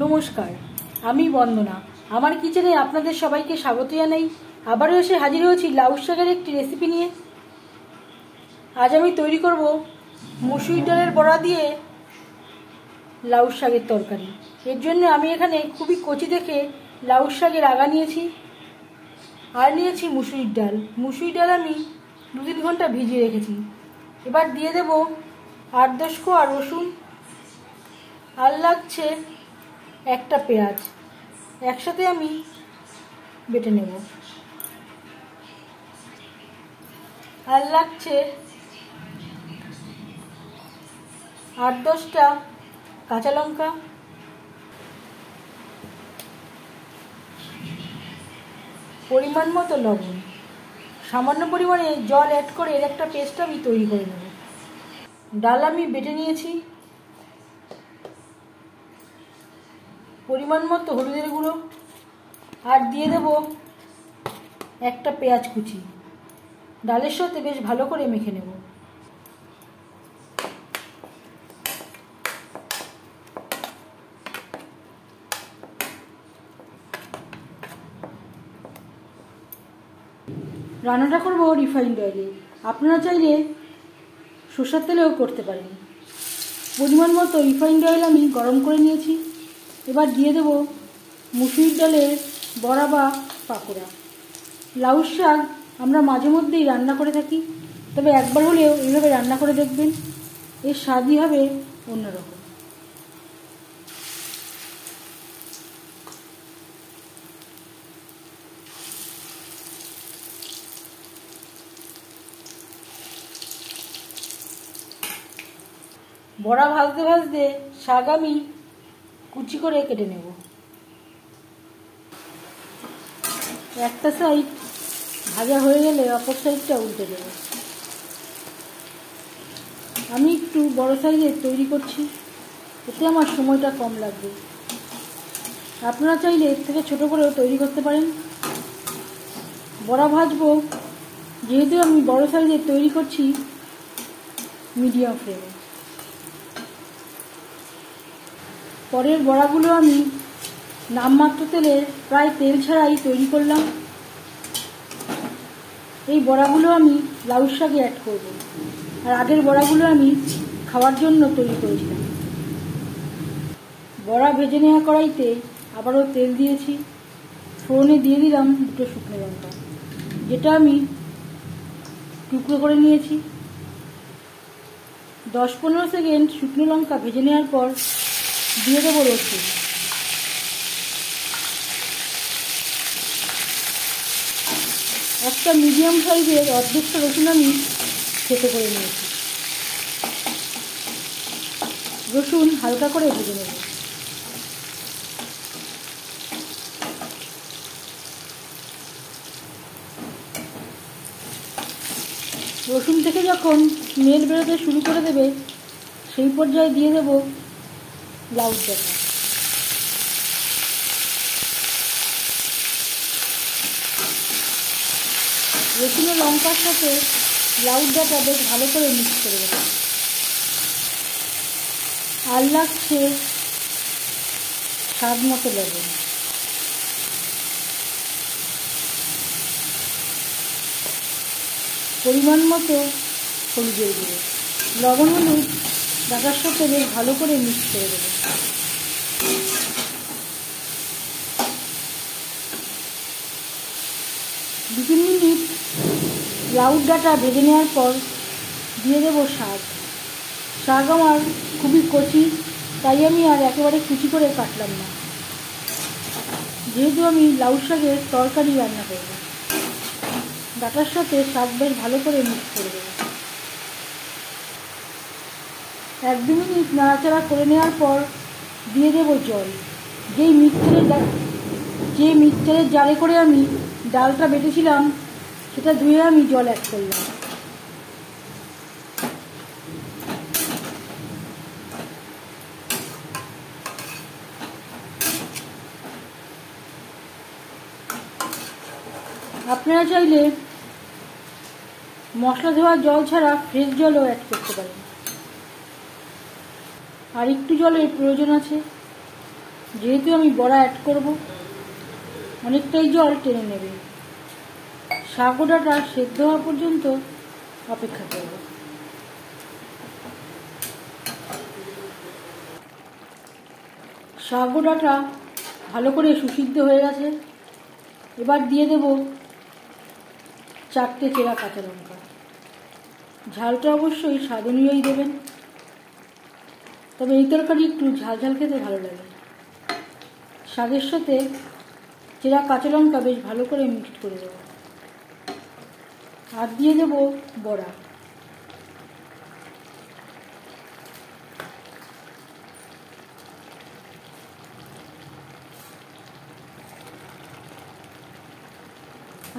নমস্কার, আমি বন্দনা। আমার কিচেনে আপনাদের সবাইকে স্বাগত জানাই। আবারও এসে হাজির হয়েছি লাউ শাকের একটি রেসিপি নিয়ে। আজ আমি তৈরি করব মসুর ডালের বড়া দিয়ে লাউ শাকের তরকারি। এর জন্য আমি এখানে খুবই কচি দেখে লাউ শাকের আগা নিয়েছি, আর নিয়েছি মুসুরির ডাল। মুসুরির ডাল আমি 2-3 ঘন্টা ভিজিয়ে রেখেছি। এবার দিয়ে দেব 8-10 কোয়া রসুন, আর লাগছে একটা পেঁয়াজ। একসাথে আমি বেটে নেব। আর লাগছে 8-10টা কাঁচা লঙ্কা, পরিমাণ মতো লবণ, সামান্য পরিমাণে জল অ্যাড করে এর একটা পেস্ট আমি তৈরি করে নেব। ডাল আমি বেটে নিয়েছি। পরিমাণ মতো হলুদের গুঁড়ো, আর দিয়ে দেব একটা পেঁয়াজ কুচি। ডালের সাথে বেশ ভালো করে মেখে নেব। রান্নাটা করব রিফাইন্ড অয়েলে। আপনারা চাইলে সরষের তেলেও করতে পারেন। পরিমাণ মতো রিফাইন্ড অয়েল আমি গরম করে নিয়েছি। এবার দিয়ে দেব মুসুরির ডালের বড়া বা পাকোড়া। লাউ শাক আমরা মাঝে মধ্যেই রান্না করে থাকি, তবে একবার হলেও এইভাবে রান্না করে দেখবেন, এর স্বাদই হবে অন্যরকম। বড়া ভাজতে ভাজতে শাক আমি কুচি করে কেটে নেব। একটা সাইড ভাজা হয়ে গেলে অপর সাইডটা উল্টে দেব। আমি একটু বড় সাইজের তৈরি করছি, এতে আমার সময়টা কম লাগবে। আপনারা চাইলে এর থেকে ছোট করেও তৈরি করতে পারেন। বড়া ভাজবো, যেহেতু আমি বড় সাইজের তৈরি করছি, মিডিয়াম ফ্লেমে। পরের বড়াগুলো আমি নামমাত্র তেলে প্রায় তেল ছাড়াই তৈরি করলাম। এই বড়াগুলো আমি লাউ শাকে অ্যাড করব, আর আগের বড়াগুলো আমি খাওয়ার জন্য তৈরি করেছিলাম। বড়া ভেজে নেওয়া কড়াইতে আবারও তেল দিয়েছি। ফোড়নে দিয়ে দিলাম 2 শুকনো লঙ্কা, যেটা আমি টুকরো করে নিয়েছি। 10-15 সেকেন্ড শুকনো লঙ্কা ভেজে নেওয়ার পর দিয়ে দেবো রসুন। একটা মিডিয়াম সাইজের অর্ধেকটা রসুন আমি থেতো করে নিয়েছি। রসুন হালকা করে ভেজে নেব। রসুন থেকে যখন স্মেল বেরোতে শুরু করে দেবে, সেই পর্যায়ে দিয়ে দেব লাউ ডাঁটা। রসুন ও লঙ্কার সাথে লাউ ডাঁটা বেশ ভালো করে মিক্স করে দেব। আর লাগছে স্বাদ মতো লবণ। পরিমাণ মতো হলুদের গুঁড়ো। লবণ হলুদ ডাঁটার সাথে বেশ ভালো করে মিক্স করে দেব। 2-3 মিনিট লাউ ডাঁটা ভেজে নেওয়ার পর দিয়ে দেব শাক। শাক আমার খুবই কচি, তাই আমি আর একেবারে কুচি করে কাটলাম না, যেহেতু আমি লাউ শাকের তরকারি রান্না করব। ডাঁটার সাথে শাক বেশ ভালো করে মিক্স করে দেব। 1-2 মিনিট নাড়াচাড়া করে নেওয়ার পর দিয়ে দেব জল। যেই মিক্সচারের জারে করে আমি ডালটা বেটেছিলাম, সেটা ধুয়ে আমি জল অ্যাড করলাম। আপনারা চাইলে মশলা ধোয়া জল ছাড়া ফ্রেশ জলও অ্যাড করতে পারেন। আর একটু জলের প্রয়োজন আছে। যেহেতু আমি বড়া অ্যাড করব, অনেকটাই জল টেনে নেবে। শাক ও ডাঁটা সেদ্ধ হওয়া পর্যন্ত অপেক্ষা করব। শাক ও ডাঁটা ভালো করে সুসিদ্ধ হয়ে গেছে। এবার দিয়ে দেব 4টে চেরা কাঁচা লঙ্কা। ঝালটা অবশ্যই স্বাদ অনুযায়ী দেবেন, তবে এই তরকারি একটু ঝাল ঝাল খেতে ভালো লাগে। শাকের সাথে চেরা কাঁচা লঙ্কা বেশ ভালো করে মিক্সড করে দেব। আর দিয়ে দেব বড়া।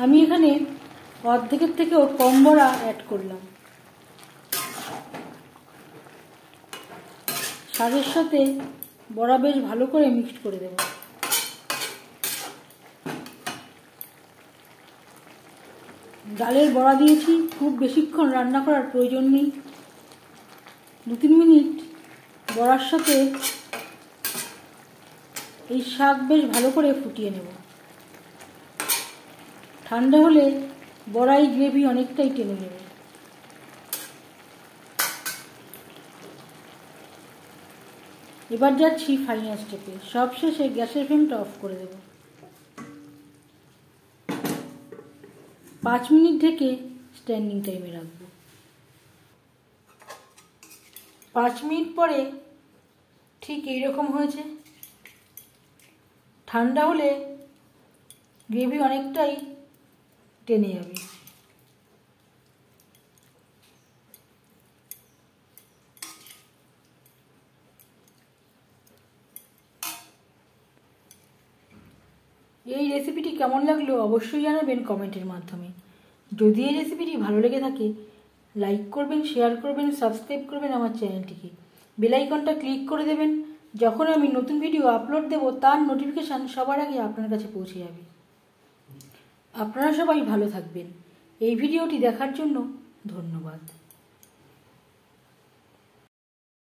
আমি এখানে অর্ধেকের থেকেও কম বড়া অ্যাড করলাম। শাকের সাথে বড়া বেশ ভালো করে মিক্সড করে দেব। ডালের বড়া দিয়েছি, খুব বেশিক্ষণ রান্না করার প্রয়োজন নেই। 2-3 মিনিট বড়ার সাথে এই শাক বেশ ভালো করে ফুটিয়ে নেব। ঠান্ডা হলে বড়াই গ্রেভি অনেকটাই টেনে নেবে। এবার যাচ্ছি ফাইনাল স্টেপে। সবশেষে গ্যাসের ফ্লেমটা অফ করে দেব। 5 মিনিট ঢেকে স্ট্যান্ডিং টাইমে রাখবো। 5 মিনিট পরে ঠিক এইরকম হয়েছে। ঠান্ডা হলে গ্রেভি অনেকটাই টেনে যাবে। এই রেসিপিটি কেমন লাগলো অবশ্যই জানাবেন কমেন্টের মাধ্যমে। যদি এই রেসিপিটি ভালো লেগে থাকে লাইক করবেন, শেয়ার করবেন, সাবস্ক্রাইব করবেন আমার চ্যানেলটিকে। বেল আইকনটা ক্লিক করে দেবেন। যখন আমি নতুন ভিডিও আপলোড দেব তার নোটিফিকেশান সবার আগে আপনার কাছে পৌঁছে যাবে। আপনারা সবাই ভালো থাকবেন। এই ভিডিওটি দেখার জন্য ধন্যবাদ।